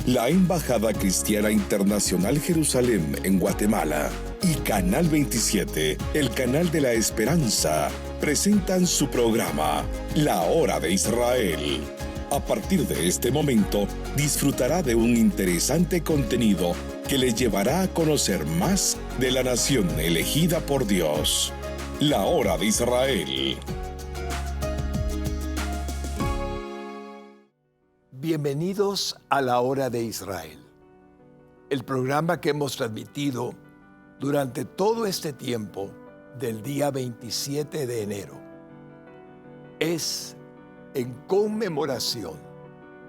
la Embajada Cristiana Internacional Jerusalén en Guatemala y Canal 27, el canal de la esperanza, presentan su programa, La Hora de Israel. A partir de este momento, disfrutará de un interesante contenido que le llevará a conocer más de la nación elegida por Dios. La Hora de Israel. Bienvenidos a La Hora de Israel, el programa que hemos transmitido durante todo este tiempo del día 27 de enero. Es en conmemoración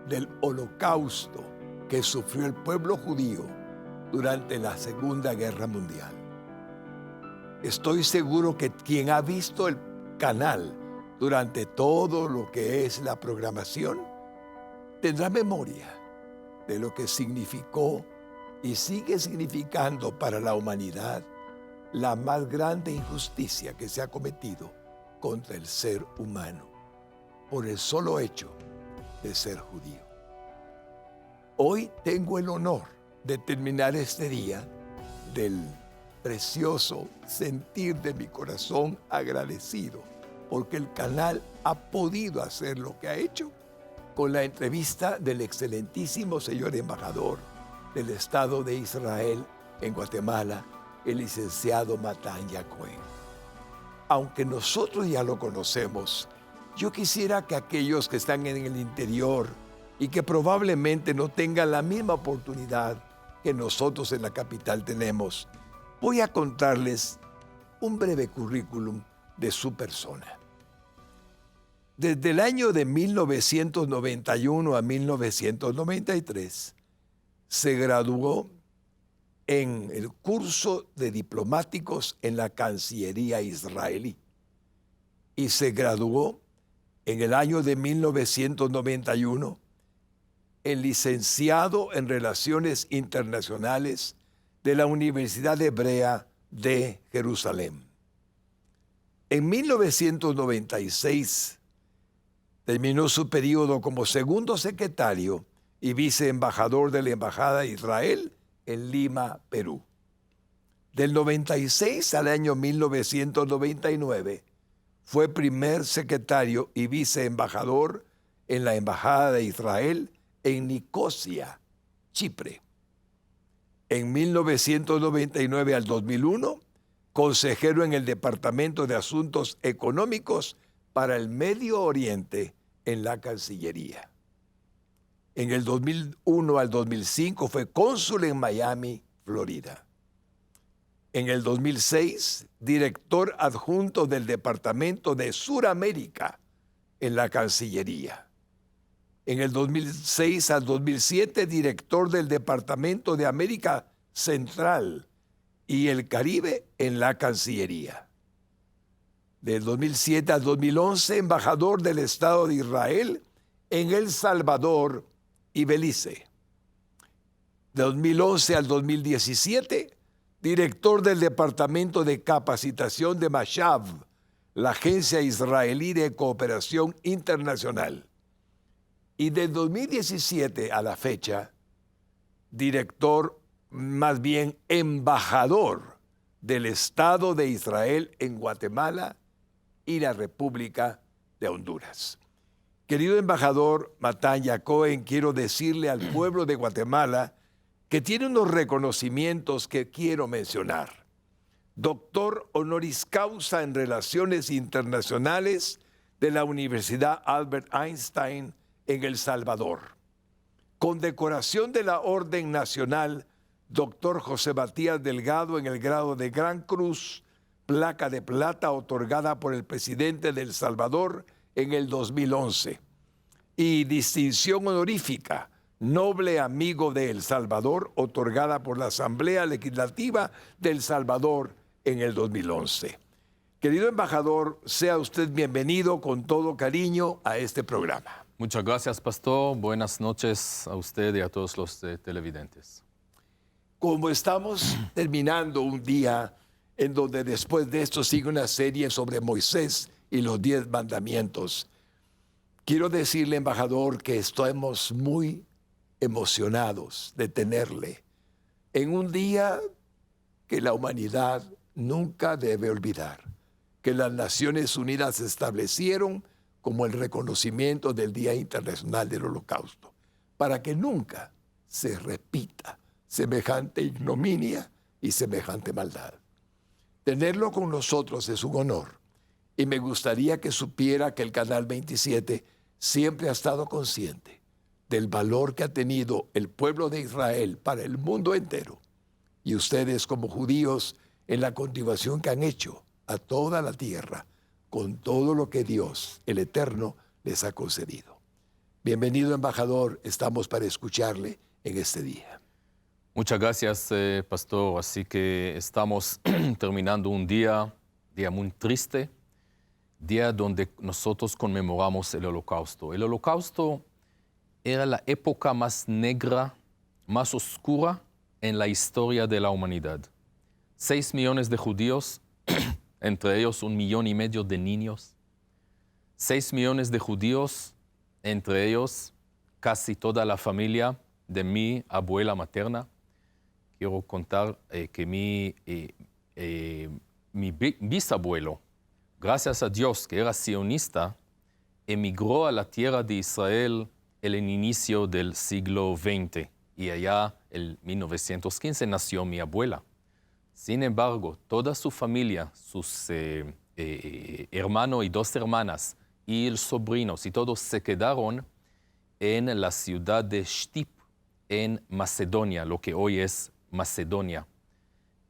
del holocausto que sufrió el pueblo judío durante la Segunda Guerra Mundial. Estoy seguro que quien ha visto el canal durante todo lo que es la programación tendrá memoria de lo que significó y sigue significando para la humanidad la más grande injusticia que se ha cometido contra el ser humano por el solo hecho de ser judío. Hoy tengo el honor de terminar este día del precioso sentir de mi corazón agradecido porque el canal ha podido hacer lo que ha hecho con la entrevista del excelentísimo señor embajador del Estado de Israel en Guatemala, el licenciado Matanya Cohen. Aunque nosotros ya lo conocemos, yo quisiera que aquellos que están en el interior y que probablemente no tengan la misma oportunidad que nosotros en la capital tenemos, voy a contarles un breve currículum de su persona. Desde el año de 1991 a 1993, se graduó en el curso de diplomáticos en la Cancillería israelí y se graduó en el año de 1991 en licenciado en Relaciones Internacionales de la Universidad Hebrea de Jerusalén. En 1996, terminó su periodo como segundo secretario y viceembajador de la Embajada de Israel en Lima, Perú. Del 96 al año 1999, fue primer secretario y viceembajador en la Embajada de Israel en Nicosia, Chipre. En 1999 al 2001, consejero en el Departamento de Asuntos Económicos para el Medio Oriente en la Cancillería. En el 2001 al 2005 fue cónsul en Miami, Florida. En el 2006, director adjunto del Departamento de Suramérica en la Cancillería. En el 2006 al 2007, director del Departamento de América Central y el Caribe en la Cancillería. Del 2007 al 2011, embajador del Estado de Israel en El Salvador y Belice. De 2011 al 2017, director del Departamento de Capacitación de Mashav, la Agencia Israelí de Cooperación Internacional. Y de 2017 a la fecha, embajador del Estado de Israel en Guatemala y la República de Honduras. Querido embajador Matanya Cohen, quiero decirle al pueblo de Guatemala que tiene unos reconocimientos que quiero mencionar. Doctor honoris causa en Relaciones Internacionales de la Universidad Albert Einstein en El Salvador. Condecoración de la Orden Nacional Doctor José Matías Delgado en el grado de Gran Cruz, placa de plata otorgada por el presidente de El Salvador en el 2011. Y distinción honorífica, noble amigo de El Salvador, otorgada por la Asamblea Legislativa de El Salvador en el 2011. Querido embajador, sea usted bienvenido con todo cariño a este programa. Muchas gracias, pastor. Buenas noches a usted y a todos los televidentes. Como estamos terminando un día en donde después de esto sigue una serie sobre Moisés y los 10 mandamientos, quiero decirle, embajador, que estamos muy emocionados de tenerle en un día que la humanidad nunca debe olvidar, que las Naciones Unidas establecieron como el reconocimiento del Día Internacional del Holocausto, para que nunca se repita semejante ignominia y semejante maldad. Tenerlo con nosotros es un honor, y me gustaría que supiera que el Canal 27 siempre ha estado consciente del valor que ha tenido el pueblo de Israel para el mundo entero, y ustedes como judíos en la continuación que han hecho a toda la tierra con todo lo que Dios, el Eterno, les ha concedido. Bienvenido, embajador, estamos para escucharle en este día. Muchas gracias, pastor. Así que estamos terminando un día muy triste, día donde nosotros conmemoramos el Holocausto. El Holocausto era la época más negra, más oscura en la historia de la humanidad. 6 millones de judíos, entre ellos 1,5 millones de niños. 6 millones de judíos, entre ellos casi toda la familia de mi abuela materna. Quiero contar que mi bisabuelo, gracias a Dios que era sionista, emigró a la tierra de Israel en el inicio del siglo XX. Y allá, en 1915, nació mi abuela. Sin embargo, toda su familia, sus hermanos y 2 hermanas, y los sobrinos, y todos se quedaron en la ciudad de Shtip, en Macedonia, lo que hoy es Macedonia.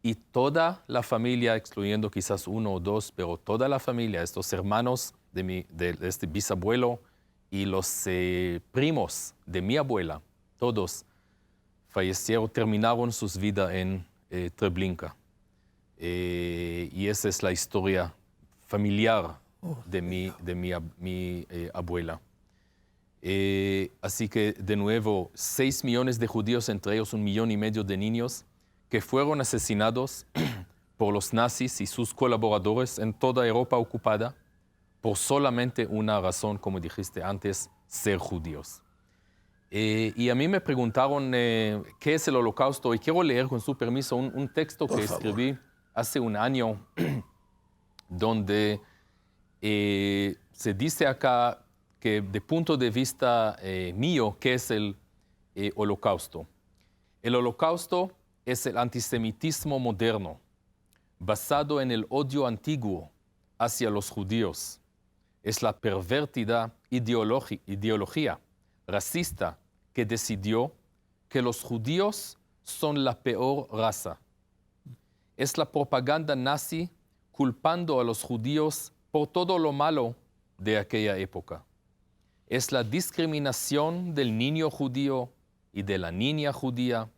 Y toda la familia, excluyendo quizás 1 o 2, pero toda la familia, estos hermanos de este bisabuelo y los primos de mi abuela, todos fallecieron, terminaron sus vidas en Treblinka. Y esa es la historia familiar de mi abuela. Así que, de nuevo, 6 millones de judíos, entre ellos 1,5 millones de niños, que fueron asesinados por los nazis y sus colaboradores en toda Europa ocupada por solamente una razón, como dijiste antes, ser judíos. Y a mí me preguntaron qué es el Holocausto, y quiero leer, con su permiso, un texto que escribí hace un año, donde se dice acá que, de punto de vista mío, ¿qué es el Holocausto? El Holocausto es el antisemitismo moderno, basado en el odio antiguo hacia los judíos. Es la pervertida ideología racista que decidió que los judíos son la peor raza. Es la propaganda nazi culpando a los judíos por todo lo malo de aquella época. Es la discriminación del niño judío y de la niña judía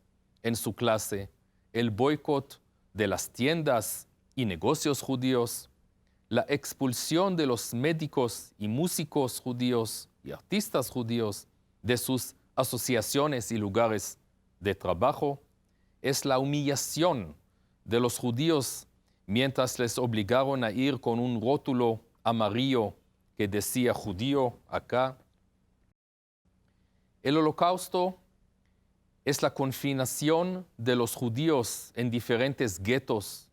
en su clase, el boicot de las tiendas y negocios judíos, la expulsión de los médicos y músicos judíos y artistas judíos de sus asociaciones y lugares de trabajo, es la humillación de los judíos mientras les obligaron a ir con un rótulo amarillo que decía judío acá. El Holocausto es la confinación de los judíos en diferentes guetos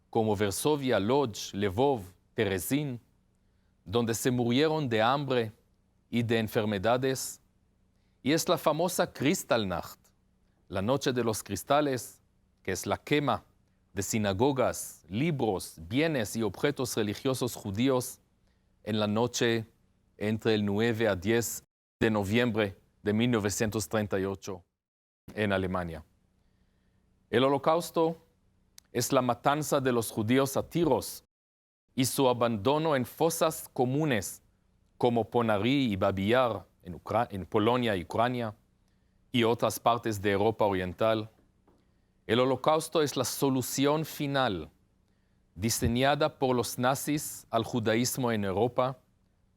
como Varsovia, Lodz, Lvov, Terezín, donde se murieron de hambre y de enfermedades. Y es la famosa Kristallnacht, la noche de los cristales, que es la quema de sinagogas, libros, bienes y objetos religiosos judíos en la noche entre el 9 a 10 de noviembre de 1938 en Alemania. El Holocausto es la matanza de los judíos a tiros y su abandono en fosas comunes como Ponary y Babi Yar en Polonia y Ucrania y otras partes de Europa Oriental. El Holocausto es la solución final diseñada por los nazis al judaísmo en Europa,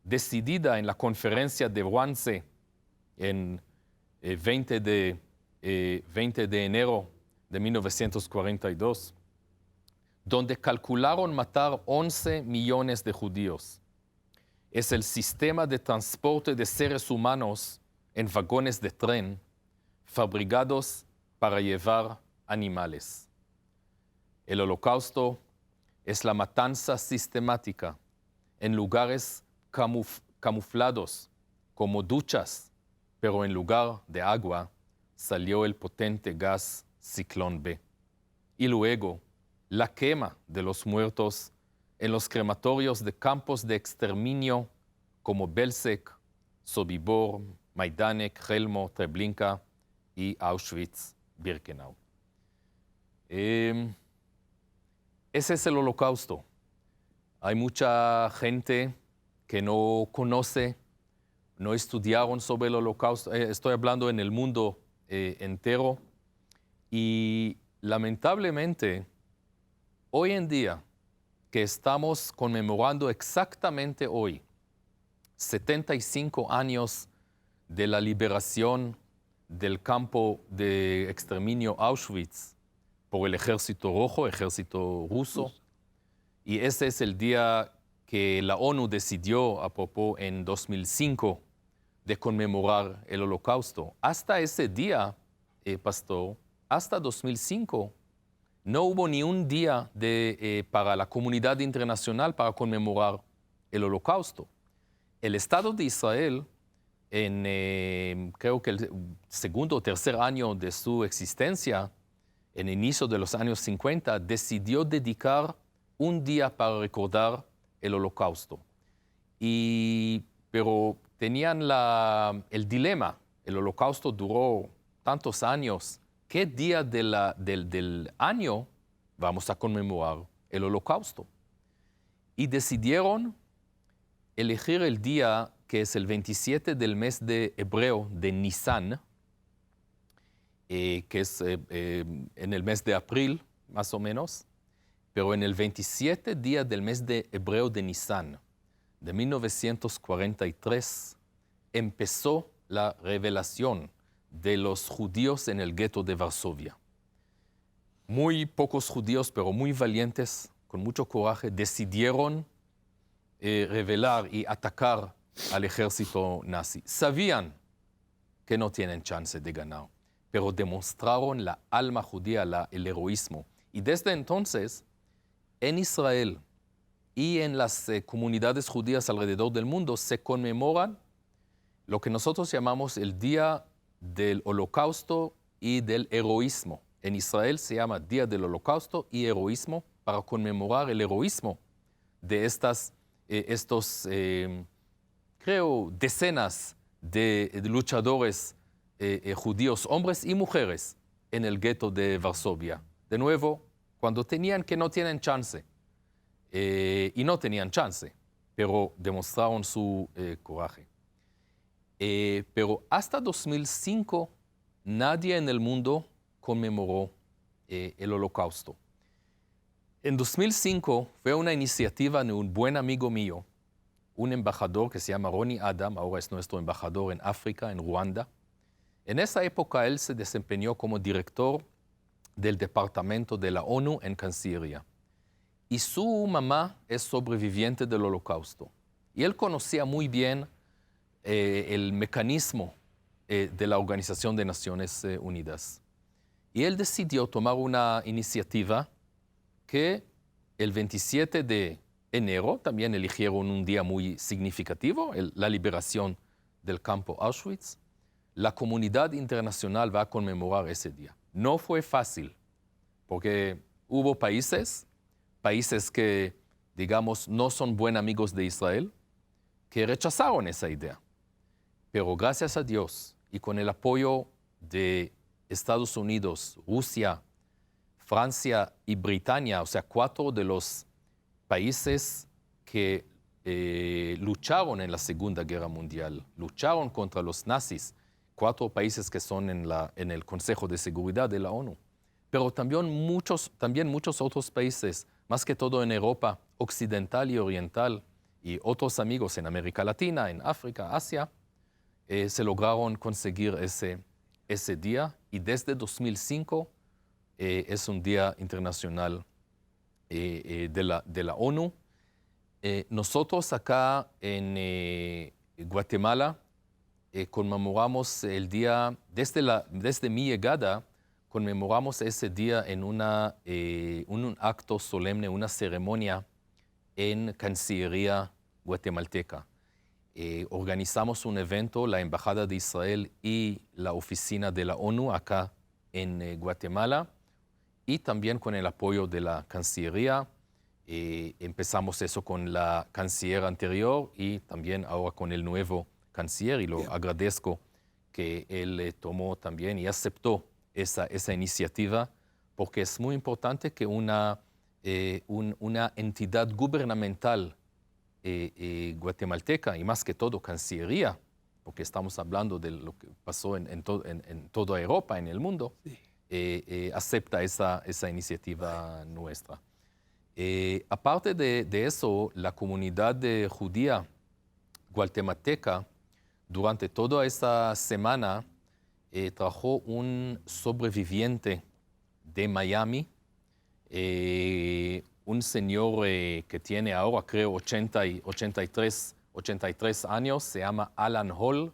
decidida en la conferencia de Wannsee en 20 de enero de 1942, donde calcularon matar 11 millones de judíos. Es el sistema de transporte de seres humanos en vagones de tren fabricados para llevar animales. El holocausto es la matanza sistemática en lugares camuflados como duchas, pero en lugar de agua salió el potente gas Ciclón B. Y luego, la quema de los muertos en los crematorios de campos de exterminio como Belzec, Sobibor, Majdanek, Chelmo, Treblinka y Auschwitz-Birkenau. Ese es el holocausto. Hay mucha gente que no conoce, no estudiaron sobre el holocausto. Estoy hablando en el mundo entero. Y lamentablemente, hoy en día, que estamos conmemorando exactamente hoy, 75 años de la liberación del campo de exterminio Auschwitz por el Ejército Rojo, ejército ruso. Y ese es el día que la ONU decidió, a propósito, en 2005, de conmemorar el Holocausto. Hasta ese día, pastor, hasta 2005, no hubo ni un día para la comunidad internacional para conmemorar el Holocausto. El Estado de Israel, creo que el segundo o tercer año de su existencia, en el inicio de los años 50, decidió dedicar un día para recordar el Holocausto. Pero tenían el dilema. El Holocausto duró tantos años. ¿Qué día del año vamos a conmemorar el Holocausto? Y decidieron elegir el día que es el 27 del mes de hebreo de Nisan, que es en el mes de abril, más o menos, pero en el 27 día del mes de hebreo de Nisan, de 1943, empezó la revelación de los judíos en el gueto de Varsovia. Muy pocos judíos, pero muy valientes, con mucho coraje, decidieron revelar y atacar al ejército nazi. Sabían que no tienen chance de ganar, pero demostraron la alma judía, el heroísmo. Y desde entonces, en Israel y en las comunidades judías alrededor del mundo, se conmemoran lo que nosotros llamamos el Día del Holocausto y del Heroísmo. En Israel se llama Día del Holocausto y Heroísmo para conmemorar el heroísmo de estos, creo, decenas de luchadores judíos, hombres y mujeres, en el gueto de Varsovia. De nuevo, cuando tenían que no tienen chance, y no tenían chance, pero demostraron su coraje. Pero hasta 2005 nadie en el mundo conmemoró el Holocausto. En 2005 fue una iniciativa de un buen amigo mío, un embajador que se llama Ronnie Adam, ahora es nuestro embajador en África, en Ruanda. En esa época él se desempeñó como director del departamento de la ONU en Cancillería. Y su mamá es sobreviviente del Holocausto. Y él conocía muy bien el mecanismo de la Organización de Naciones Unidas. Y él decidió tomar una iniciativa que el 27 de enero también eligieron un día muy significativo, la liberación del campo Auschwitz. La comunidad internacional va a conmemorar ese día. No fue fácil, porque hubo países que, digamos, no son buenos amigos de Israel, que rechazaron esa idea. Pero gracias a Dios y con el apoyo de Estados Unidos, Rusia, Francia y Britania, o sea, 4 de los países que lucharon en la Segunda Guerra Mundial, lucharon contra los nazis, 4 países que son en el Consejo de Seguridad de la ONU, pero también muchos otros países, más que todo en Europa occidental y oriental, y otros amigos en América Latina, en África, Asia, se lograron conseguir ese día, y desde 2005 es un día internacional de la ONU. Nosotros acá en Guatemala conmemoramos el día, desde mi llegada, conmemoramos ese día en un acto solemne, una ceremonia en Cancillería guatemalteca. Organizamos un evento, la Embajada de Israel y la Oficina de la ONU acá en Guatemala, y también con el apoyo de la Cancillería. Empezamos eso con la canciller anterior y también ahora con el nuevo canciller, y lo agradezco que él tomó también y aceptó esa iniciativa, porque es muy importante que una entidad gubernamental guatemalteca, y más que todo Cancillería, porque estamos hablando de lo que pasó en toda Europa, en el mundo, acepta esa iniciativa nuestra. Aparte de eso, la comunidad judía guatemalteca, durante toda esa semana, trajo un sobreviviente de Miami, un señor que tiene ahora, creo, 83 años, se llama Alan Hall,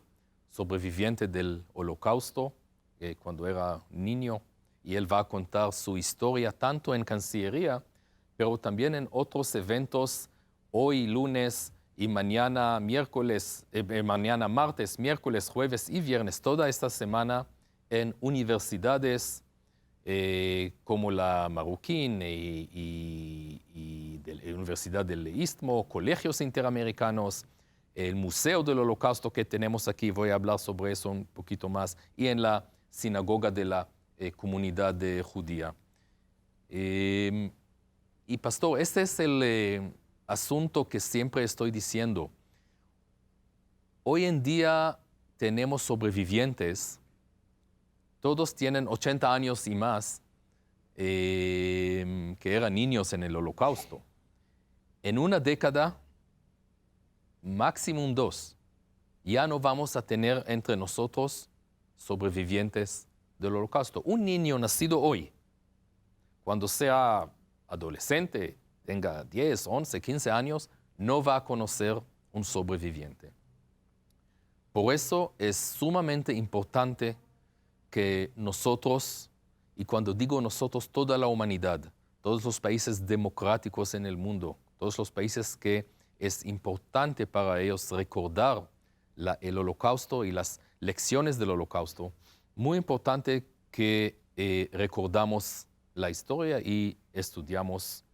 sobreviviente del Holocausto, cuando era niño, y él va a contar su historia tanto en Cancillería, pero también en otros eventos, hoy lunes y mañana mañana martes, miércoles, jueves y viernes, toda esta semana, en universidades como la Marroquín y de la Universidad del Istmo, colegios interamericanos, el Museo del Holocausto que tenemos aquí, voy a hablar sobre eso un poquito más, y en la sinagoga de la comunidad judía. Y pastor, este es el asunto que siempre estoy diciendo. Hoy en día tenemos sobrevivientes, todos tienen 80 años y más, que eran niños en el Holocausto. En una década, máximo 2, ya no vamos a tener entre nosotros sobrevivientes del Holocausto. Un niño nacido hoy, cuando sea adolescente, tenga 10, 11, 15 años, no va a conocer un sobreviviente. Por eso es sumamente importante que nosotros, y cuando digo nosotros, toda la humanidad, todos los países democráticos en el mundo, todos los países que es importante para ellos recordar el Holocausto y las lecciones del Holocausto, muy importante que recordamos la historia y estudiamos,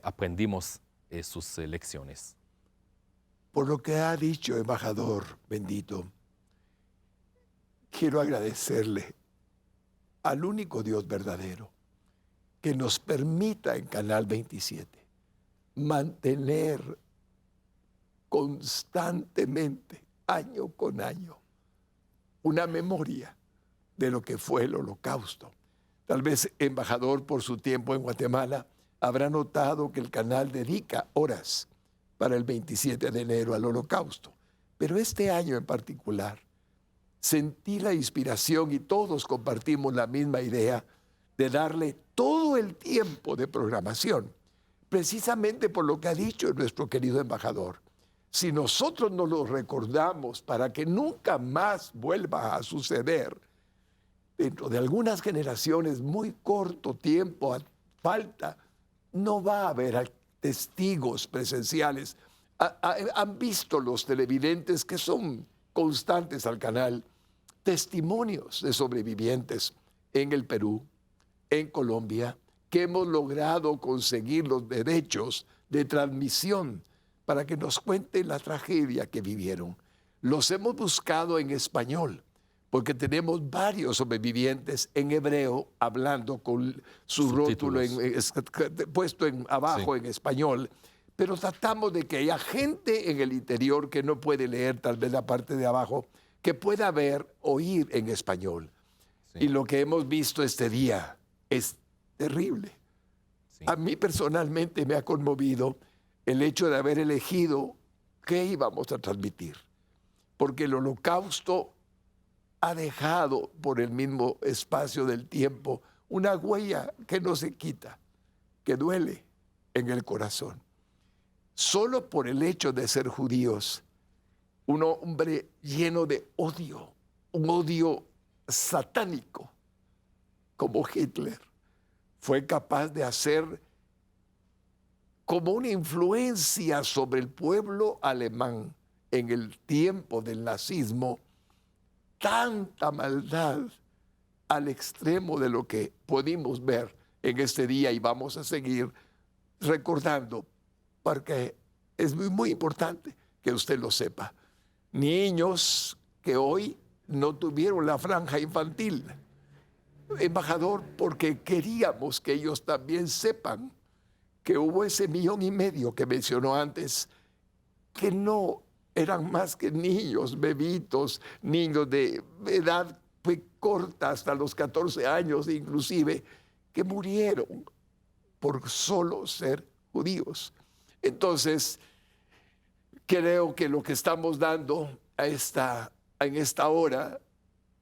aprendimos sus lecciones. Por lo que ha dicho, embajador bendito, quiero agradecerle al único Dios verdadero que nos permita en Canal 27 mantener constantemente, año con año, una memoria de lo que fue el Holocausto. Tal vez, embajador, por su tiempo en Guatemala, habrá notado que el canal dedica horas para el 27 de enero al Holocausto. Pero este año en particular, sentí la inspiración, y todos compartimos la misma idea, de darle todo el tiempo de programación, precisamente por lo que ha dicho nuestro querido embajador. Si nosotros no lo recordamos para que nunca más vuelva a suceder, dentro de algunas generaciones, muy corto tiempo falta, no va a haber testigos presenciales. Han visto los televidentes que son constantes al canal testimonios de sobrevivientes en el Perú, en Colombia, que hemos logrado conseguir los derechos de transmisión para que nos cuenten la tragedia que vivieron. Los hemos buscado en español, porque tenemos varios sobrevivientes en hebreo hablando con su rótulo puesto abajo en español, pero tratamos de que haya gente en el interior que no puede leer tal vez la parte de abajo, que pueda oír en español. Sí. Y lo que hemos visto este día es terrible. Sí. A mí personalmente me ha conmovido el hecho de haber elegido qué íbamos a transmitir, porque el Holocausto ha dejado por el mismo espacio del tiempo una huella que no se quita, que duele en el corazón. Solo por el hecho de ser judíos, un hombre lleno de odio, un odio satánico, como Hitler, fue capaz de hacer como una influencia sobre el pueblo alemán en el tiempo del nazismo, tanta maldad al extremo de lo que pudimos ver en este día y vamos a seguir recordando, porque es muy, muy importante que usted lo sepa. Niños que hoy no tuvieron la franja infantil, embajador, porque queríamos que ellos también sepan que hubo ese 1,5 millones que mencionó antes, que no eran más que niños, bebitos, niños de edad corta hasta los 14 años inclusive, que murieron por solo ser judíos. Entonces, creo que lo que estamos dando en esta hora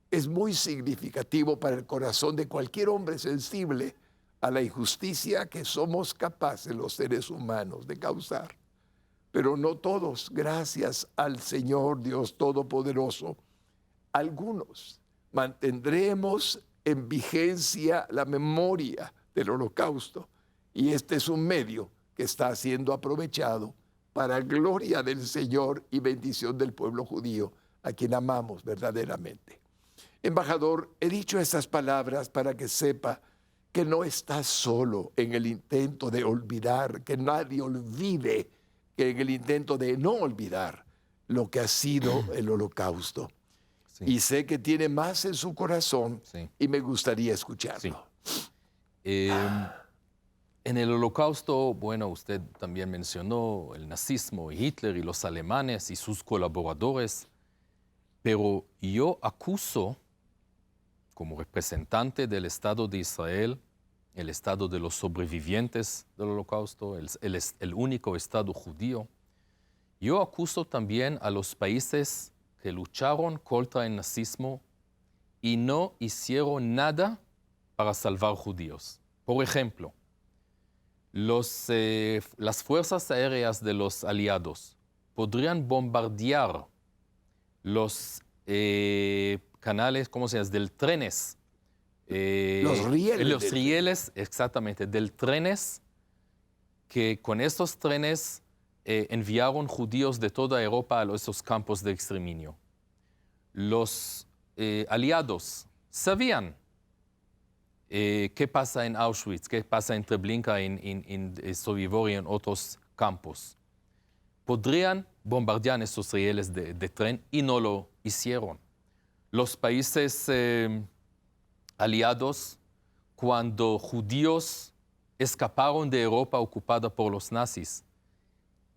es muy significativo para el corazón de cualquier hombre sensible a la injusticia que somos capaces los seres humanos de causar. Pero no todos, gracias al Señor Dios Todopoderoso. Algunos mantendremos en vigencia la memoria del Holocausto, y este es un medio que está siendo aprovechado para gloria del Señor y bendición del pueblo judío, a quien amamos verdaderamente. Embajador, he dicho estas palabras para que sepa que no está solo en el intento de olvidar, que nadie olvide, que en el intento de no olvidar lo que ha sido el Holocausto. Sí. Y sé que tiene más en su corazón, sí, y me gustaría escucharlo. Sí. En el Holocausto, bueno, usted también mencionó el nazismo, Hitler y los alemanes y sus colaboradores, pero yo acuso, como representante del Estado de Israel, el Estado de los sobrevivientes del Holocausto, el único Estado judío, yo acuso también a los países que lucharon contra el nazismo y no hicieron nada para salvar judíos. Por ejemplo, las fuerzas aéreas de los aliados podrían bombardear los canales, ¿cómo se llama?, del trenes. Los rieles, exactamente, del trenes, que con estos trenes enviaron judíos de toda Europa a esos campos de exterminio. Los aliados sabían qué pasa en Auschwitz, qué pasa en Treblinka, en Sobibor y en otros campos. Podrían bombardear esos rieles de tren y no lo hicieron. Los países aliados, cuando judíos escaparon de Europa ocupada por los nazis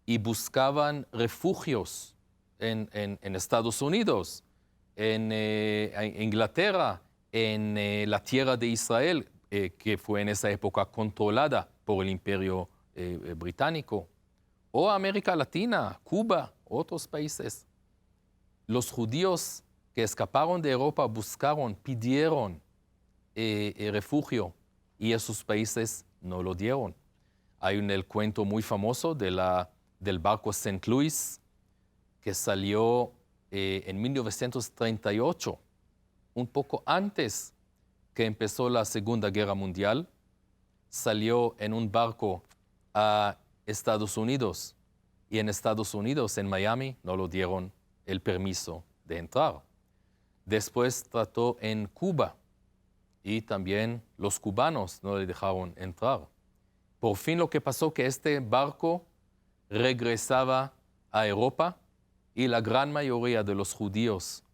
y buscaban refugios en Estados Unidos, en Inglaterra, en la tierra de Israel, que fue en esa época controlada por el Imperio Británico, o América Latina, Cuba, otros países. Los judíos que escaparon de Europa buscaron, pidieron refugio, y esos países no lo dieron. Hay el cuento muy famoso del barco St. Louis, que salió en 1938, un poco antes que empezó la Segunda Guerra Mundial. Salió en un barco a Estados Unidos, y en Estados Unidos, en Miami, no lo dieron el permiso de entrar. Después trató en Cuba, y también los cubanos no le dejaron entrar. Por fin lo que pasó que este barco regresaba a Europa, y la gran mayoría de los judíos,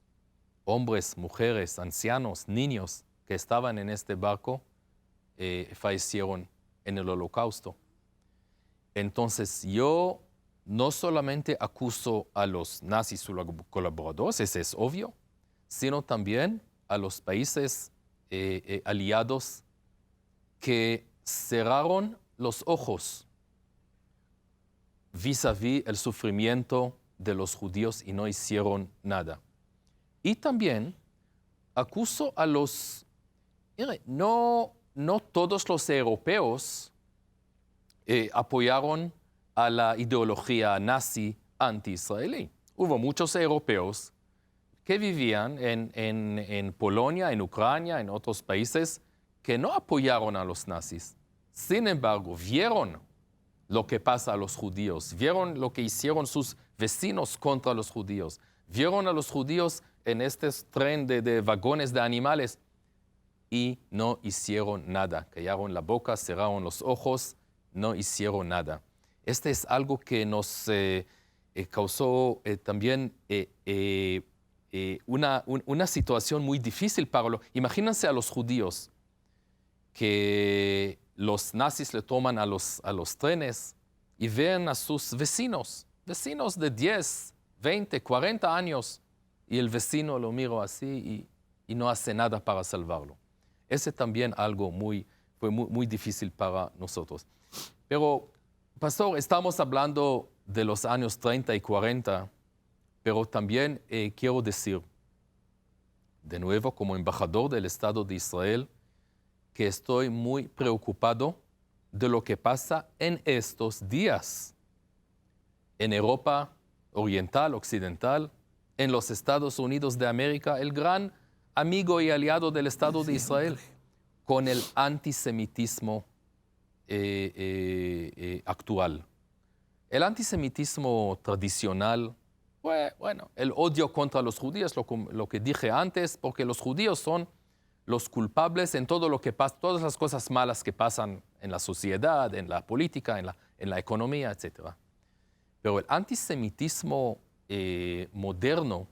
hombres, mujeres, ancianos, niños que estaban en este barco, fallecieron en el Holocausto. Entonces yo no solamente acuso a los nazis y sus colaboradores, ese es obvio, sino también a los países aliados que cerraron los ojos vis-a-vis el sufrimiento de los judíos y no hicieron nada. Y también acuso a los... No todos los europeos apoyaron a la ideología nazi anti-israelí. hubo muchos europeos que vivían en Polonia, en Ucrania, en otros países, que no apoyaron a los nazis. Sin embargo, vieron lo que pasa a los judíos, vieron lo que hicieron sus vecinos contra los judíos, vieron a los judíos en este tren de vagones de animales y no hicieron nada. Callaron la boca, cerraron los ojos, no hicieron nada. Este es algo que nos causó también una situación muy difícil para los... Imagínense a los judíos que los nazis le toman a los trenes y ven a sus vecinos de 10, 20, 40 años, y el vecino lo mira así y no hace nada para salvarlo. Ese también fue muy difícil para nosotros. Pero, pastor, estamos hablando de los años 30 y 40, pero también quiero decir, de nuevo, como embajador del Estado de Israel, que estoy muy preocupado de lo que pasa en estos días en Europa Oriental, Occidental, en los Estados Unidos de América, el gran amigo y aliado del Estado de Israel, con el antisemitismo actual. El antisemitismo tradicional, bueno, el odio contra los judíos, lo que dije antes, porque los judíos son los culpables en todo lo que pasa, todas las cosas malas que pasan en la sociedad, en la política, en la economía, etc. Pero el antisemitismo moderno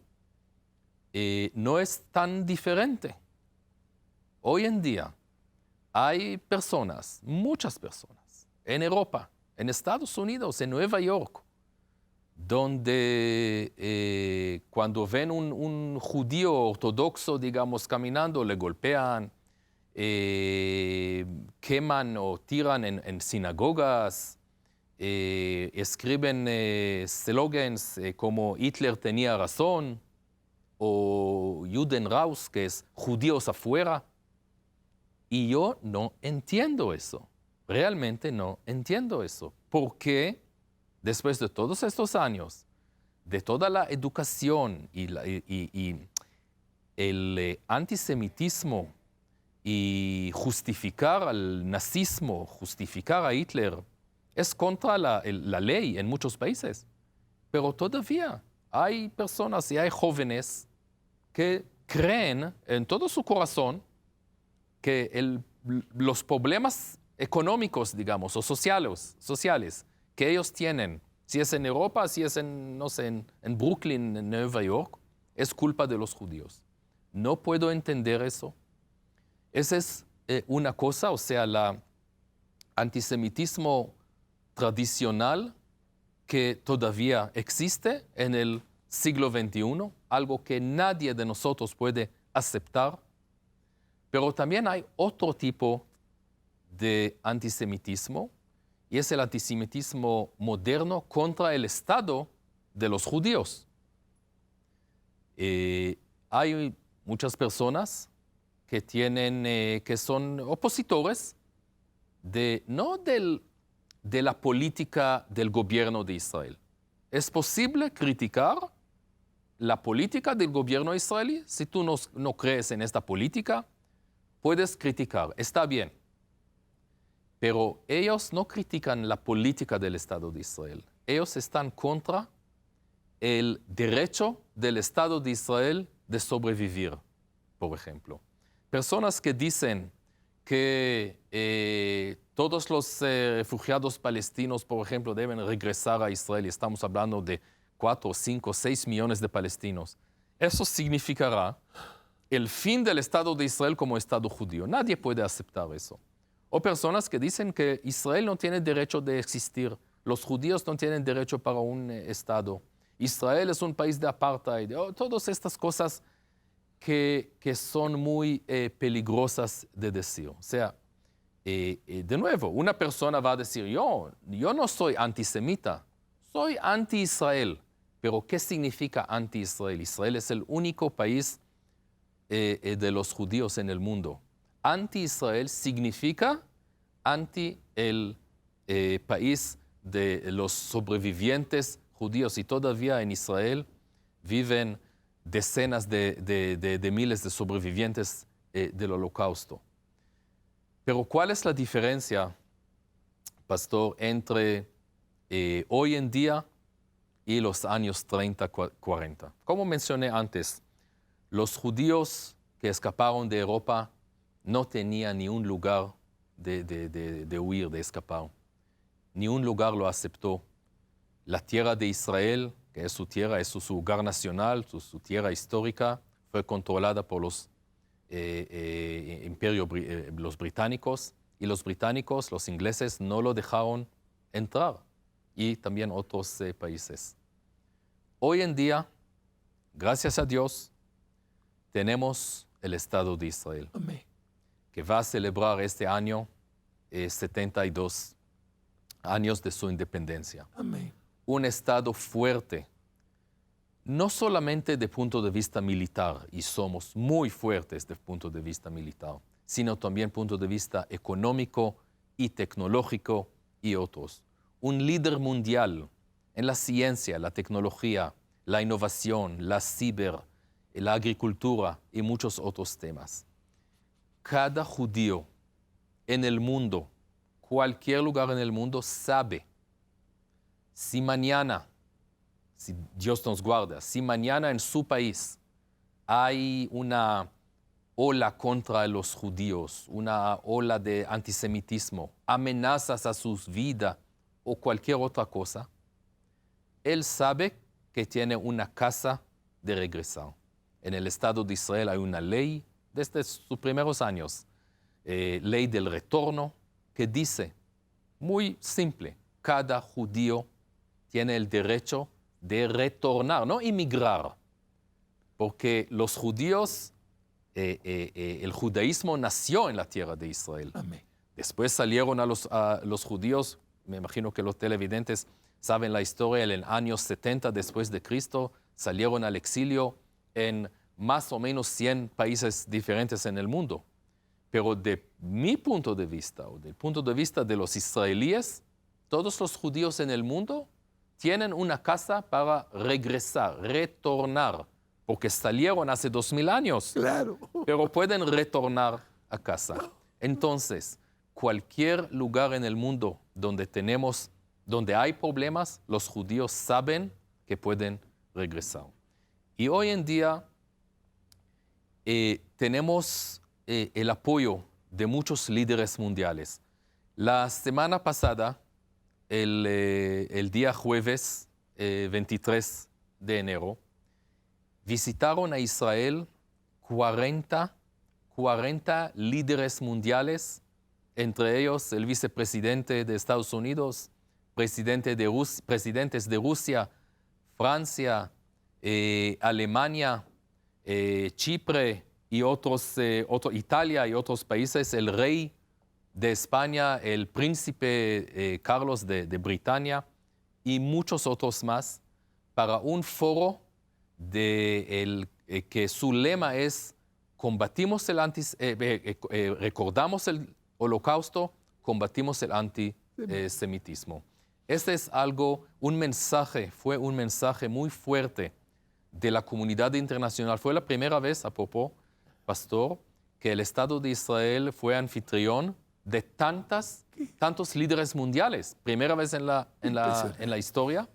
no es tan diferente. Hoy en día hay personas, muchas personas, en Europa, en Estados Unidos, en Nueva York, donde cuando ven un judío ortodoxo, digamos, caminando, le golpean, queman o tiran en sinagogas, escriben slogans como Hitler tenía razón, o Juden raus, que es judíos afuera. Y yo no entiendo eso, realmente no entiendo eso. ¿Por qué? Después de todos estos años, de toda la educación y el antisemitismo y justificar al nazismo, justificar a Hitler, es contra la ley en muchos países. Pero todavía hay personas y hay jóvenes que creen en todo su corazón que los problemas económicos, digamos, o sociales que ellos tienen, si es en Europa, si es no sé, en Brooklyn, en Nueva York, es culpa de los judíos. No puedo entender eso. Esa es una cosa, o sea, el antisemitismo tradicional que todavía existe en el siglo XXI, algo que nadie de nosotros puede aceptar. Pero también hay otro tipo de antisemitismo, y es el antisemitismo moderno contra el Estado de los judíos. Hay muchas personas que son opositores no de la política del gobierno de Israel. Es posible criticar la política del gobierno israelí. Si tú no crees en esta política, puedes criticar, está bien. Pero ellos no critican la política del Estado de Israel. Ellos están contra el derecho del Estado de Israel de sobrevivir, por ejemplo. Personas que dicen que todos los refugiados palestinos, por ejemplo, deben regresar a Israel, y estamos hablando de 4, 5, 6 millones de palestinos. Eso significará el fin del Estado de Israel como Estado judío. Nadie puede aceptar eso. O personas que dicen que Israel no tiene derecho de existir, los judíos no tienen derecho para un Estado, Israel es un país de apartheid, todas estas cosas que son muy peligrosas de decir. O sea, de nuevo, una persona va a decir, yo no soy antisemita, soy anti-Israel. Pero ¿qué significa anti-Israel? Israel es el único país de los judíos en el mundo. Anti-Israel significa anti el país de los sobrevivientes judíos. Y todavía en Israel viven decenas de miles de sobrevivientes del Holocausto. Pero ¿cuál es la diferencia, pastor, entre hoy en día y los años 30, 40? Como mencioné antes, los judíos que escaparon de Europa no tenían ni un lugar de huir, de escapar. Ni un lugar lo aceptó. La tierra de Israel, que es su tierra, es su hogar nacional, su tierra histórica, fue controlada por los los británicos, y los británicos, los ingleses, no lo dejaron entrar, y también otros países. Hoy en día, gracias a Dios, tenemos el Estado de Israel, Amén. que va a celebrar este año 72 años de su independencia. Amén. Un Estado fuerte, no solamente de punto de vista militar, y somos muy fuertes desde el punto de vista militar, sino también punto de vista económico y tecnológico y otros. Un líder mundial en la ciencia, la tecnología, la innovación, la la agricultura y muchos otros temas. Cada judío en el mundo, cualquier lugar en el mundo, sabe si mañana, si Dios nos guarda, si mañana en su país hay una ola contra los judíos, una ola de antisemitismo, amenazas a sus vidas o cualquier otra cosa, él sabe que tiene una casa de regresar. En el Estado de Israel hay una ley desde sus primeros años, ley del retorno, que dice, muy simple, cada judío tiene el derecho de retornar, no emigrar, porque los judíos, el judaísmo nació en la tierra de Israel. Amén. Después salieron a los judíos, me imagino que los televidentes saben la historia, en el año 70 después de Cristo, salieron al exilio en más o menos 100 países diferentes en el mundo. Pero de mi punto de vista, o del punto de vista de los israelíes, todos los judíos en el mundo tienen una casa para regresar, retornar, porque salieron hace 2000 años. Claro. Pero pueden retornar a casa. Entonces, cualquier lugar en el mundo donde hay problemas, los judíos saben que pueden regresar. Y hoy en día tenemos el apoyo de muchos líderes mundiales. La semana pasada, el día jueves 23 de enero, visitaron a Israel 40 líderes mundiales, entre ellos el vicepresidente de Estados Unidos, presidentes de Rusia, Francia, Alemania, Chipre y Italia y otros países, el rey de España, el príncipe Carlos de Britania y muchos otros más, para un foro que su lema es recordamos el Holocausto, combatimos el antisemitismo. Este es fue un mensaje muy fuerte de la comunidad internacional. Fue la primera vez, a propósito, pastor, que el Estado de Israel fue anfitrión de tantos líderes mundiales. Primera vez en la historia.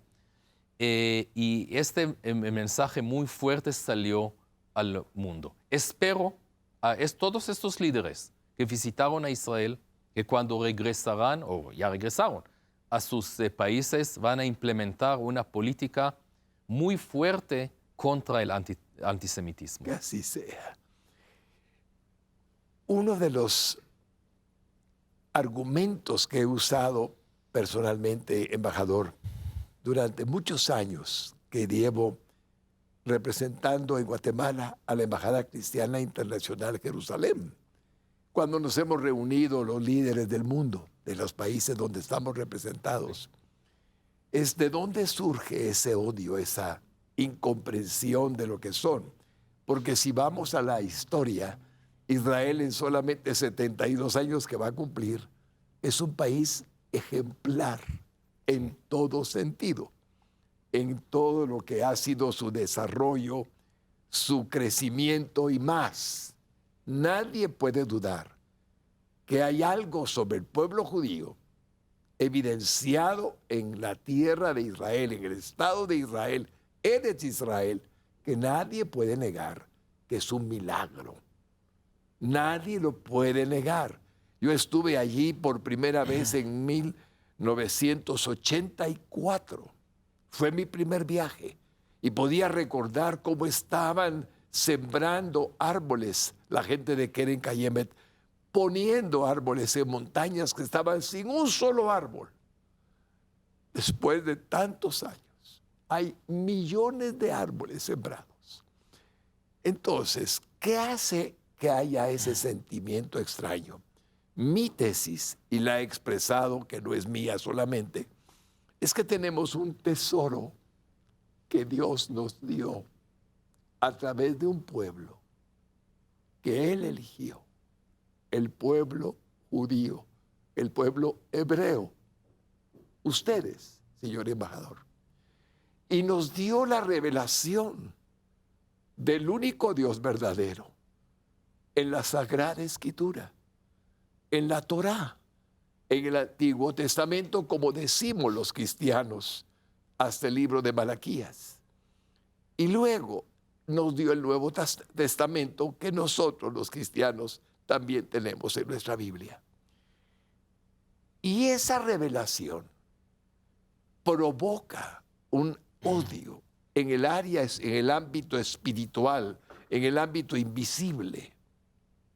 Y este mensaje muy fuerte salió al mundo. Espero todos estos líderes que visitaron a Israel, que cuando regresarán, o ya regresaron, a sus países, van a implementar una política muy fuerte contra el antisemitismo. Que así sea. Uno de los argumentos que he usado personalmente, embajador, durante muchos años que llevo representando en Guatemala a la Embajada Cristiana Internacional Jerusalén, cuando nos hemos reunido los líderes del mundo, de los países donde estamos representados, es de dónde surge ese odio, esa incomprensión de lo que son. Porque si vamos a la historia, Israel en solamente 72 años que va a cumplir, es un país ejemplar en todo sentido. en todo lo que ha sido su desarrollo, su crecimiento y más. Nadie puede dudar que hay algo sobre el pueblo judío evidenciado en la tierra de Israel, en el estado de Israel, Eretz Israel, que nadie puede negar que es un milagro. Nadie lo puede negar. Yo estuve allí por primera vez en 1984. Fue mi primer viaje y podía recordar cómo estaban sembrando árboles la gente de Keren Kayemet, poniendo árboles en montañas que estaban sin un solo árbol. Después de tantos años, hay millones de árboles sembrados. Entonces, ¿qué hace que haya ese sentimiento extraño? Mi tesis, y la he expresado, que no es mía solamente, es que tenemos un tesoro que Dios nos dio a través de un pueblo que Él eligió, el pueblo judío, el pueblo hebreo, ustedes, señor embajador, y nos dio la revelación del único Dios verdadero en la Sagrada Escritura, en la Torá, en el Antiguo Testamento, como decimos los cristianos, hasta el libro de Malaquías. Y luego nos dio el Nuevo Testamento que nosotros los cristianos también tenemos en nuestra Biblia. Y esa revelación provoca un odio en el ámbito espiritual, en el ámbito invisible,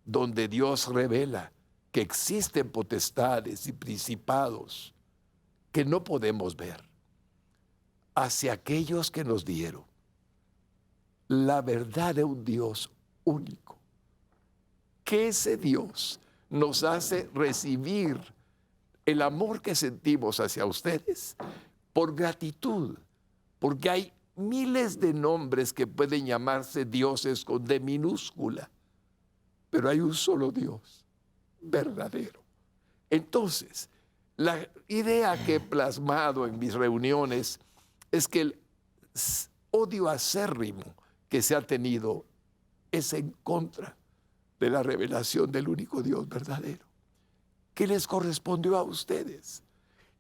donde Dios revela que existen potestades y principados que no podemos ver, hacia aquellos que nos dieron la verdad de un Dios único, que ese Dios nos hace recibir el amor que sentimos hacia ustedes por gratitud, porque hay miles de nombres que pueden llamarse dioses con D minúscula, pero hay un solo Dios verdadero. Entonces, la idea que he plasmado en mis reuniones es que el odio acérrimo que se ha tenido es en contra de la revelación del único Dios verdadero, que les correspondió a ustedes.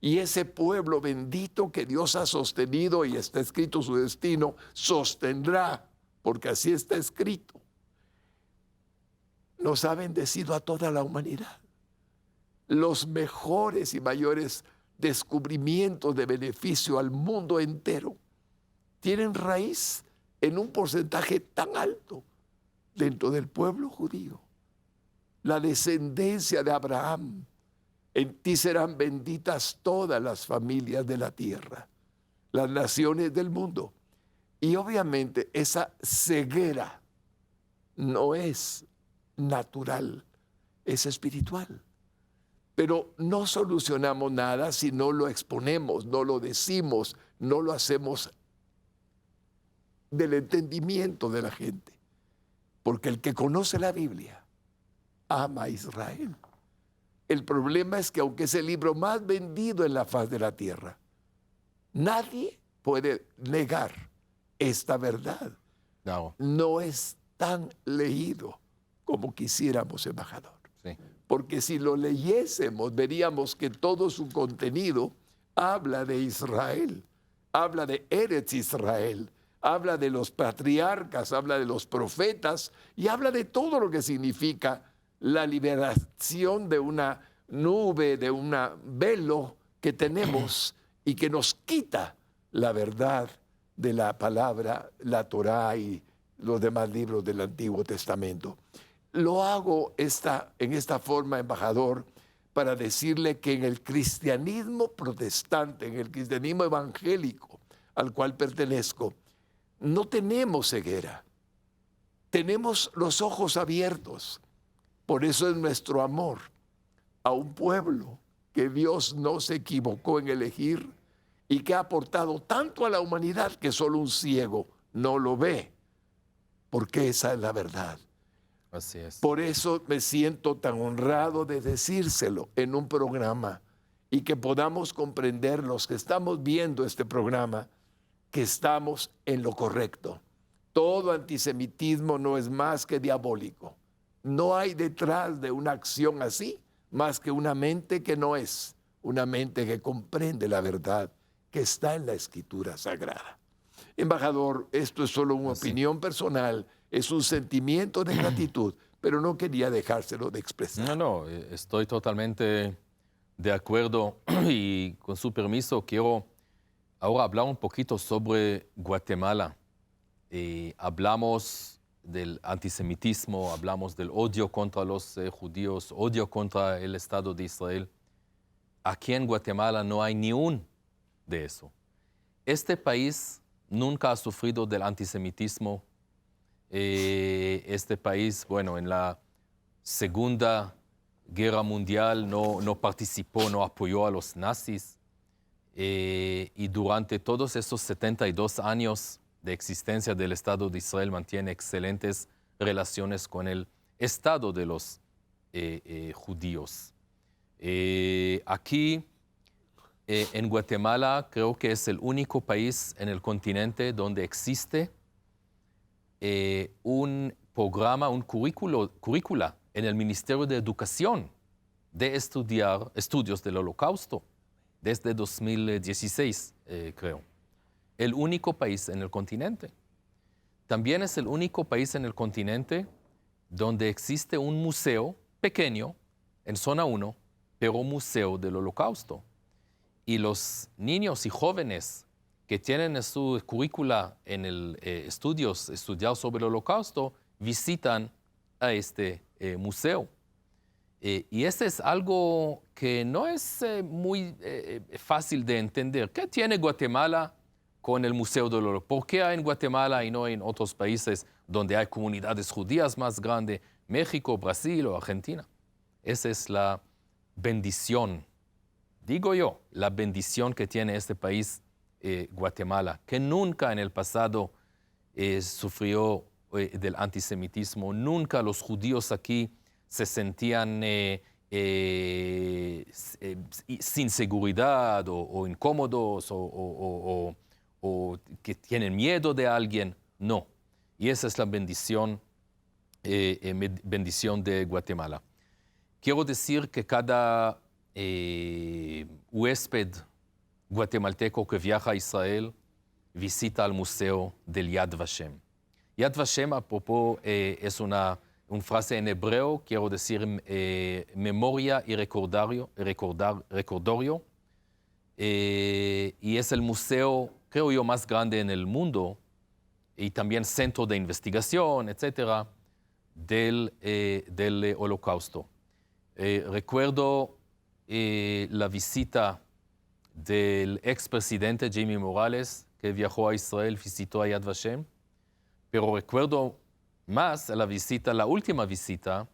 Y ese pueblo bendito que Dios ha sostenido, y está escrito su destino, sostendrá, porque así está escrito. Nos ha bendecido a toda la humanidad. Los mejores y mayores descubrimientos de beneficio al mundo entero tienen raíz en un porcentaje tan alto dentro del pueblo judío. La descendencia de Abraham. En ti serán benditas todas las familias de la tierra, las naciones del mundo. Y obviamente esa ceguera no es natural, es espiritual. Pero no solucionamos nada si no lo exponemos, no lo decimos, no lo hacemos del entendimiento de la gente. Porque el que conoce la Biblia ama a Israel. El problema es que aunque es el libro más vendido en la faz de la tierra, nadie puede negar esta verdad. No. No es tan leído como quisiéramos, embajador. Sí. Porque si lo leyésemos, veríamos que todo su contenido habla de Israel, habla de Eretz Israel, habla de los patriarcas, habla de los profetas y habla de todo lo que significa la liberación de una nube, de un velo que tenemos y que nos quita la verdad de la palabra, la Torá y los demás libros del Antiguo Testamento. Lo hago en esta forma, embajador, para decirle que en el cristianismo protestante, en el cristianismo evangélico al cual pertenezco, no tenemos ceguera, tenemos los ojos abiertos. Por eso es nuestro amor a un pueblo que Dios no se equivocó en elegir y que ha aportado tanto a la humanidad que solo un ciego no lo ve, porque esa es la verdad. Así es. Por eso me siento tan honrado de decírselo en un programa y que podamos comprender los que estamos viendo este programa que estamos en lo correcto. Todo antisemitismo no es más que diabólico. No hay detrás de una acción así más que una mente que no es, una mente que comprende la verdad que está en la Escritura Sagrada. Embajador, esto es solo una opinión personal, es un sentimiento de gratitud, pero no quería dejárselo de expresar. No, estoy totalmente de acuerdo y con su permiso quiero ahora hablar un poquito sobre Guatemala. Hablamos del antisemitismo, hablamos del odio contra los judíos, odio contra el Estado de Israel. Aquí en Guatemala no hay ni un de eso. Este país nunca ha sufrido del antisemitismo. Este país, bueno, en la Segunda Guerra Mundial no participó, no apoyó a los nazis. Y durante todos esos 72 años de existencia del Estado de Israel mantiene excelentes relaciones con el Estado de los judíos. Aquí, en Guatemala, creo que es el único país en el continente donde existe un programa, un currícula en el Ministerio de Educación de estudiar estudios del Holocausto desde 2016, creo. El único país en el continente. También es el único país en el continente donde existe un museo pequeño en zona 1, pero un museo del Holocausto. Y los niños y jóvenes que tienen en su currícula en el estudiar sobre el Holocausto, visitan a este museo. Y este es algo que no es muy fácil de entender. ¿Qué tiene Guatemala con el Museo del Holocausto? ¿Por qué en Guatemala y no en otros países donde hay comunidades judías más grandes, México, Brasil o Argentina? Esa es la bendición, digo yo, la bendición que tiene este país, Guatemala, que nunca en el pasado sufrió del antisemitismo. Nunca los judíos aquí se sentían sin seguridad o incómodos o que tienen miedo de alguien. No. Y esa es la bendición de Guatemala. Quiero decir que cada huésped guatemalteco que viaja a Israel visita al museo del Yad Vashem. Yad Vashem, a propos, es una frase en hebreo, quiero decir memoria y recordario. Y es el museo, creo yo, más grande en el mundo y también centro de investigación, etcétera, del Holocausto. Recuerdo la visita del expresidente Jimmy Morales, que viajó a Israel, visitó a Yad Vashem, pero recuerdo más la última visita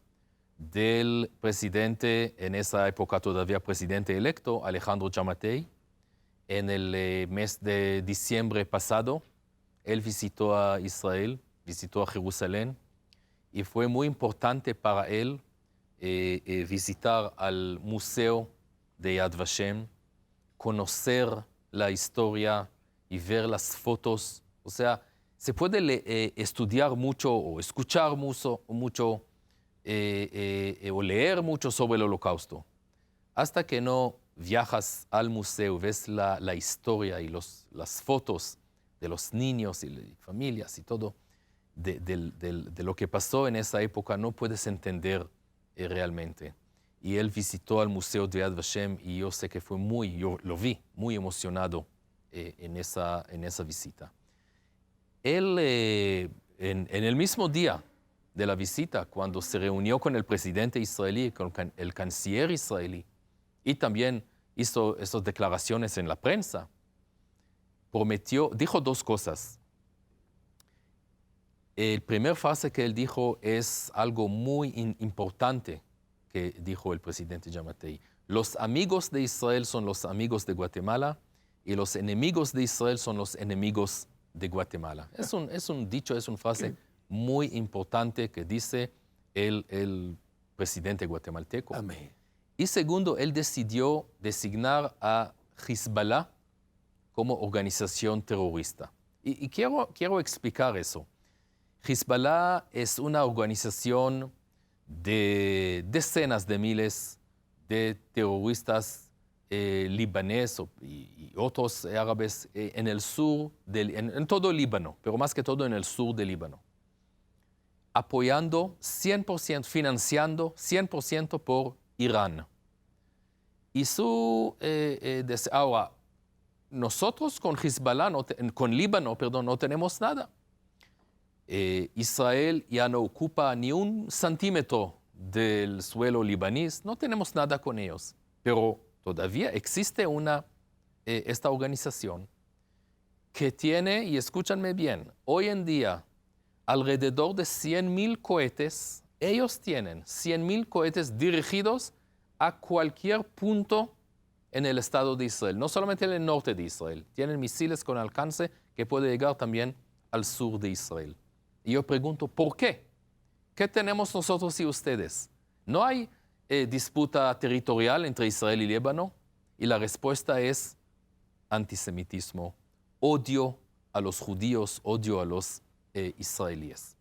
del presidente, en esa época todavía presidente electo, Alejandro Giammattei. En el mes de diciembre pasado, él visitó a Israel, visitó a Jerusalén, y fue muy importante para él visitar al museo de Yad Vashem, conocer la historia y ver las fotos. O sea, se puede estudiar mucho o escuchar mucho o leer mucho sobre el Holocausto. Hasta que no viajas al museo, ves la historia y las fotos de los niños y familias y todo, de lo que pasó en esa época, no puedes entender realmente. Y él visitó al Museo de Yad Vashem y yo sé que yo lo vi muy emocionado en esa visita. Él, en el mismo día de la visita, cuando se reunió con el presidente israelí, con el canciller israelí, y también hizo esas declaraciones en la prensa, dijo dos cosas. La primera frase que él dijo es algo muy importante que dijo el presidente Giammattei. Los amigos de Israel son los amigos de Guatemala y los enemigos de Israel son los enemigos de Guatemala. Es un dicho, es una frase muy importante que dice el presidente guatemalteco. Amén. Y segundo, él decidió designar a Hezbollah como organización terrorista. Y quiero explicar eso. Hezbollah es una organización de decenas de miles de terroristas libaneses y otros árabes en el sur, en todo el Líbano, pero más que todo en el sur del Líbano, apoyando 100%, financiando 100% por Irán. Y ahora, nosotros con Hezbollah, con Líbano, no tenemos nada. Israel ya no ocupa ni un centímetro del suelo libanés, no tenemos nada con ellos. Pero todavía existe esta organización que tiene, y escúchanme bien, hoy en día alrededor de 100,000 cohetes, ellos tienen 100,000 cohetes dirigidos a cualquier punto en el Estado de Israel, no solamente en el norte de Israel, tienen misiles con alcance que puede llegar también al sur de Israel. Y yo pregunto, ¿por qué? ¿Qué tenemos nosotros y ustedes? ¿No hay disputa territorial entre Israel y Líbano? Y la respuesta es antisemitismo, odio a los judíos, odio a los israelíes.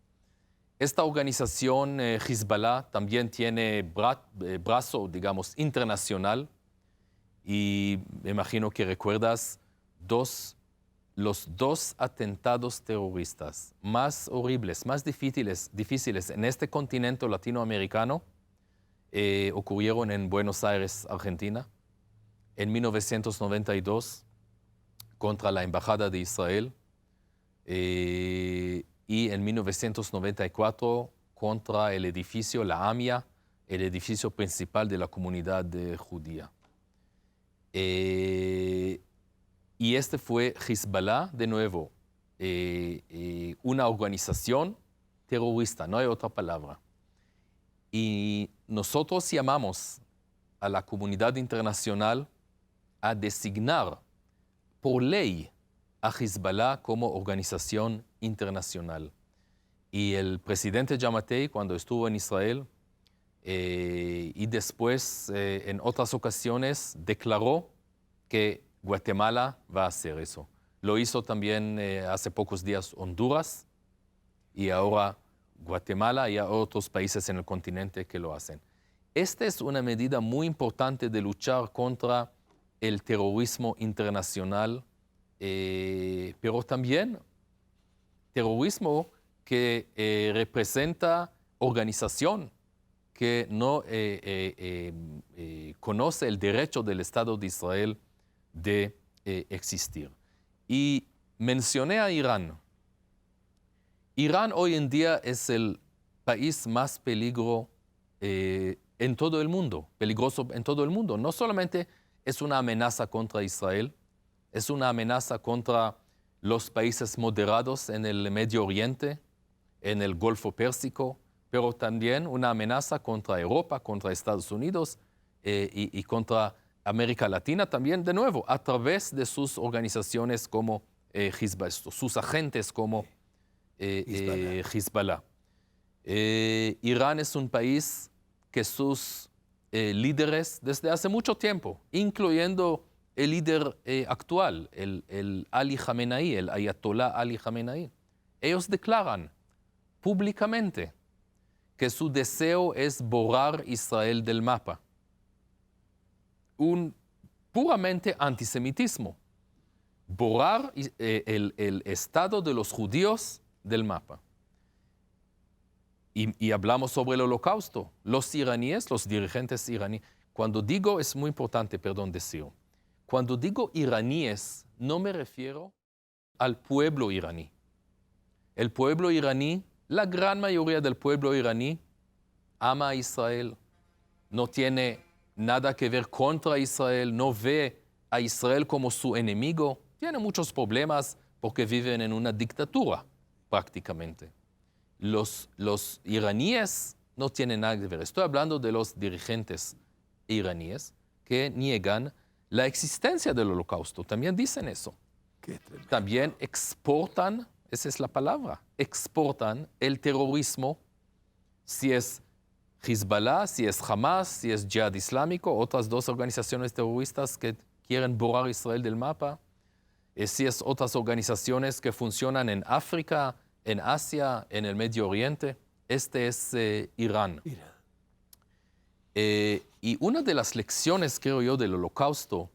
Esta organización Hezbollah también tiene brazo, digamos, internacional. Y me imagino que recuerdas los dos atentados terroristas más horribles, más difíciles en este continente latinoamericano ocurrieron en Buenos Aires, Argentina, en 1992 contra la Embajada de Israel y en 1994 contra el edificio La AMIA, el edificio principal de la comunidad judía. Y este fue Hezbollah, de nuevo, una organización terrorista, no hay otra palabra. Y nosotros llamamos a la comunidad internacional a designar por ley a Hezbollah como organización internacional. Y el presidente Giammattei, cuando estuvo en Israel, y después en otras ocasiones declaró que Guatemala va a hacer eso. Lo hizo también hace pocos días Honduras y ahora Guatemala y otros países en el continente que lo hacen. Esta es una medida muy importante de luchar contra el terrorismo internacional, pero también terrorismo que representa organización que no conoce el derecho del Estado de Israel de existir. Y mencioné a Irán. Irán hoy en día es el país más peligroso en todo el mundo, peligroso en todo el mundo. No solamente es una amenaza contra Israel, es una amenaza contra los países moderados en el Medio Oriente, en el Golfo Pérsico, pero también una amenaza contra Europa, contra Estados Unidos y contra América Latina también, de nuevo, a través de sus organizaciones como Hezbollah, sus agentes como Hezbollah. Irán es un país que sus líderes desde hace mucho tiempo, incluyendo el líder actual, el Ali Khamenei, el Ayatollah Ali Khamenei, ellos declaran públicamente que su deseo es borrar Israel del mapa. Un puramente antisemitismo. Borrar el estado de los judíos del mapa. Y hablamos sobre el holocausto. Los iraníes, los dirigentes iraníes. Cuando digo, es muy importante, perdón, decirlo. Cuando digo iraníes, no me refiero al pueblo iraní. El pueblo iraní, la gran mayoría del pueblo iraní, ama a Israel, no tiene nada que ver contra Israel, no ve a Israel como su enemigo, tiene muchos problemas porque viven en una dictadura prácticamente. Los iraníes no tienen nada que ver. Estoy hablando de los dirigentes iraníes que niegan la existencia del holocausto. También dicen eso. También exportan, esa es la palabra, exportan el terrorismo, si es Hezbollah, si es Hamas, si es Jihad Islámico, otras dos organizaciones terroristas que quieren borrar Israel del mapa. si es otras organizaciones que funcionan en África, en Asia, en el Medio Oriente. Este es Irán. Y una de las lecciones, creo yo, del Holocausto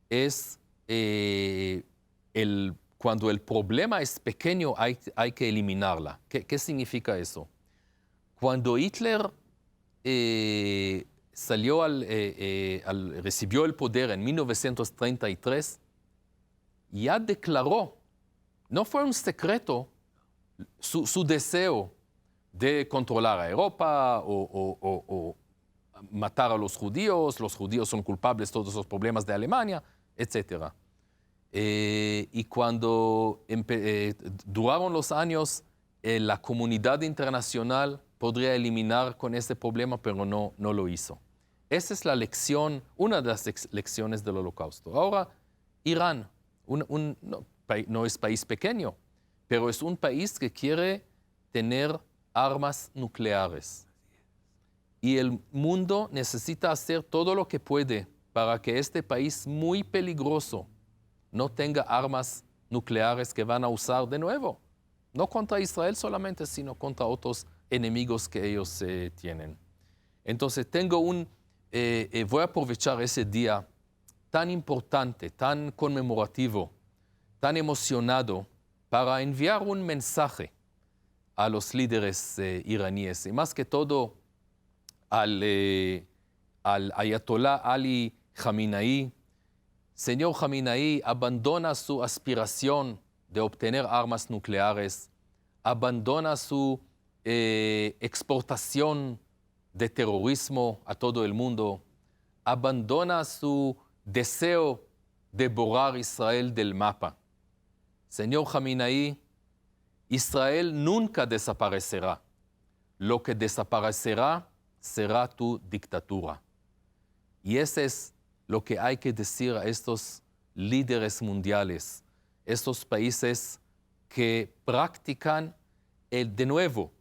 es cuando el problema es pequeño hay que eliminarla. ¿Qué significa eso? Cuando Hitler recibió el poder en 1933, ya declaró, no fue un secreto, su deseo de controlar a Europa o matar a los judíos son culpables de todos los problemas de Alemania, etc. Y cuando duraron los años, la comunidad internacional podría eliminar con este problema, pero no lo hizo. Esa es la lección, una de las lecciones del Holocausto. Ahora, Irán, no es país pequeño, pero es un país que quiere tener armas nucleares. Y el mundo necesita hacer todo lo que puede para que este país muy peligroso no tenga armas nucleares que van a usar de nuevo. No contra Israel solamente, sino contra otros enemigos que ellos tienen. Entonces, voy a aprovechar ese día tan importante, tan conmemorativo, tan emocionado, para enviar un mensaje a los líderes iraníes, y más que todo al Ayatollah Ali Khamenei. Señor Khamenei, abandona su aspiración de obtener armas nucleares, abandona su exportación de terrorismo a todo el mundo, abandona su deseo de borrar Israel del mapa. Señor Khamenei, Israel nunca desaparecerá. Lo que desaparecerá será tu dictadura. Y eso es lo que hay que decir a estos líderes mundiales, estos países que practican de nuevo,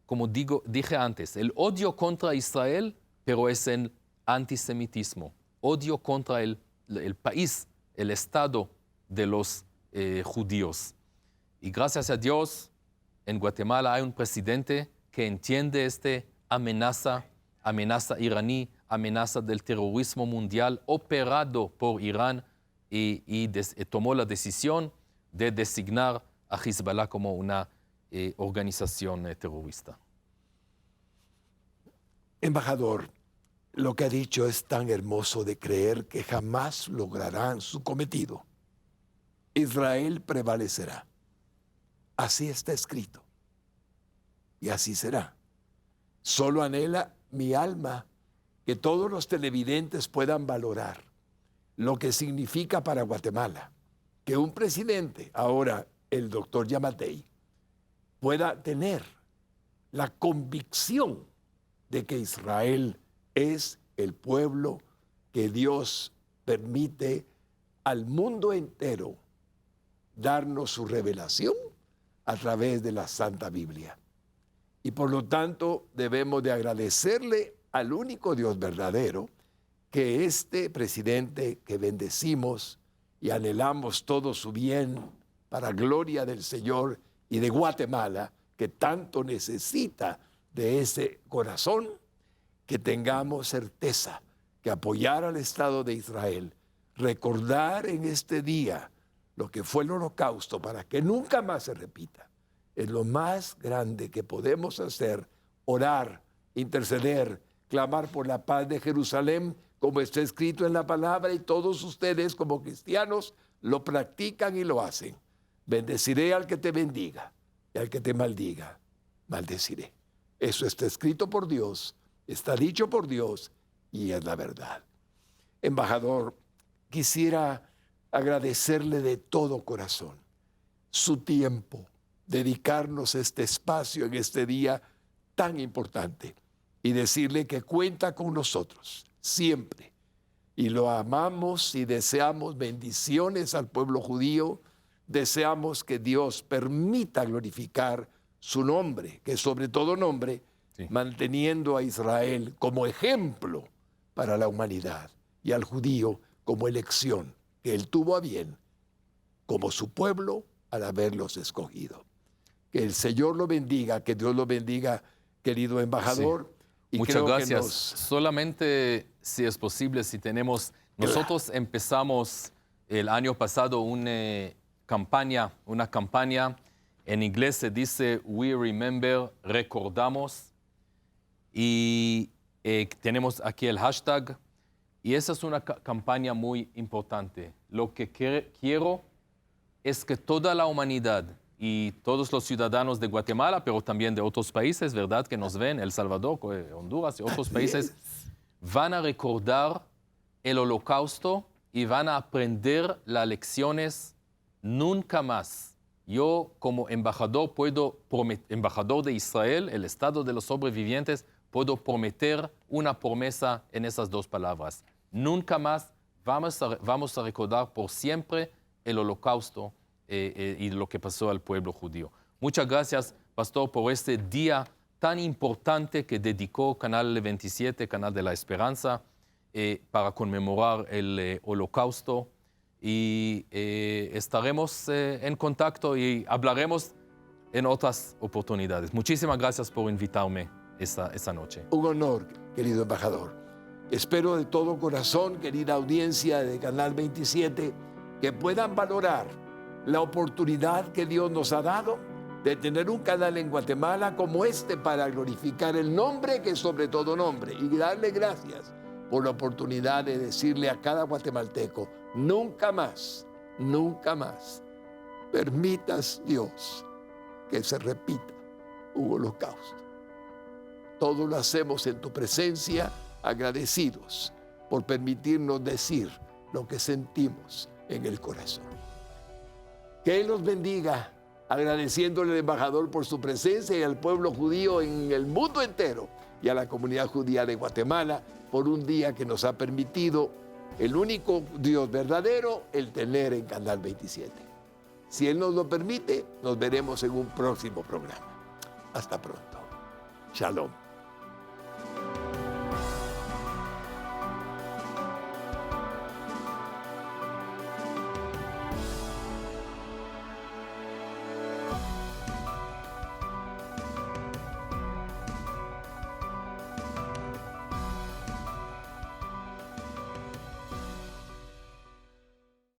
como dije antes, el odio contra Israel, pero es el antisemitismo, odio contra el país, el Estado de los judíos. Y gracias a Dios, en Guatemala hay un presidente que entiende esta amenaza iraní, amenaza del terrorismo mundial operado por Irán, y tomó la decisión de designar a Hezbollah como una organización terrorista. Embajador, lo que ha dicho es tan hermoso de creer que jamás lograrán su cometido. Israel prevalecerá. Así está escrito. Y así será. Solo anhela mi alma que todos los televidentes puedan valorar lo que significa para Guatemala que un presidente, ahora el doctor Yamatei, pueda tener la convicción de que Israel es el pueblo que Dios permite al mundo entero darnos su revelación a través de la Santa Biblia. Y por lo tanto debemos de agradecerle al único Dios verdadero que este presidente que bendecimos y anhelamos todo su bien para gloria del Señor y de Guatemala, que tanto necesita de ese corazón, que tengamos certeza que apoyar al Estado de Israel, recordar en este día lo que fue el Holocausto para que nunca más se repita, es lo más grande que podemos hacer: orar, interceder, clamar por la paz de Jerusalén, como está escrito en la palabra, y todos ustedes como cristianos lo practican y lo hacen. Bendeciré al que te bendiga, y al que te maldiga, maldeciré. Eso está escrito por Dios, está dicho por Dios, y es la verdad. Embajador, quisiera agradecerle de todo corazón su tiempo, dedicarnos este espacio en este día tan importante, y decirle que cuenta con nosotros siempre, y lo amamos y deseamos bendiciones al pueblo judío. Deseamos que Dios permita glorificar su nombre, que es sobre todo nombre, sí, manteniendo a Israel como ejemplo para la humanidad y al judío como elección que él tuvo a bien como su pueblo al haberlos escogido. Que el Señor lo bendiga, que Dios lo bendiga, querido embajador. Sí. Y Muchas creo que gracias. Solamente, si es posible, si tenemos... Nosotros empezamos el año pasado una campaña. En inglés se dice We Remember, recordamos. Y tenemos aquí el hashtag. Y esa es una campaña muy importante. Lo que quiero es que toda la humanidad y todos los ciudadanos de Guatemala, pero también de otros países, ¿verdad?, que nos ven, El Salvador, Honduras y otros países, van a recordar el Holocausto y van a aprender las lecciones nunca más. Yo, como embajador, embajador de Israel, el Estado de los sobrevivientes, puedo prometer una promesa en esas dos palabras. Nunca más vamos a recordar por siempre el Holocausto y lo que pasó al pueblo judío. Muchas gracias, Pastor, por este día tan importante que dedicó Canal 27, Canal de la Esperanza, para conmemorar el Holocausto. Y estaremos en contacto y hablaremos en otras oportunidades. Muchísimas gracias por invitarme esta noche. Un honor, querido embajador. Espero de todo corazón, querida audiencia de Canal 27, que puedan valorar la oportunidad que Dios nos ha dado de tener un canal en Guatemala como este para glorificar el nombre que es sobre todo nombre y darle gracias por la oportunidad de decirle a cada guatemalteco: nunca más permitas, Dios, que se repita un holocausto. Todo lo hacemos en tu presencia, agradecidos por permitirnos decir lo que sentimos en el corazón. Que Él los bendiga, agradeciéndole al embajador por su presencia y al pueblo judío en el mundo entero y a la comunidad judía de Guatemala por un día que nos ha permitido el único Dios verdadero, el tener en Canal 27. Si Él nos lo permite, nos veremos en un próximo programa. Hasta pronto. Shalom.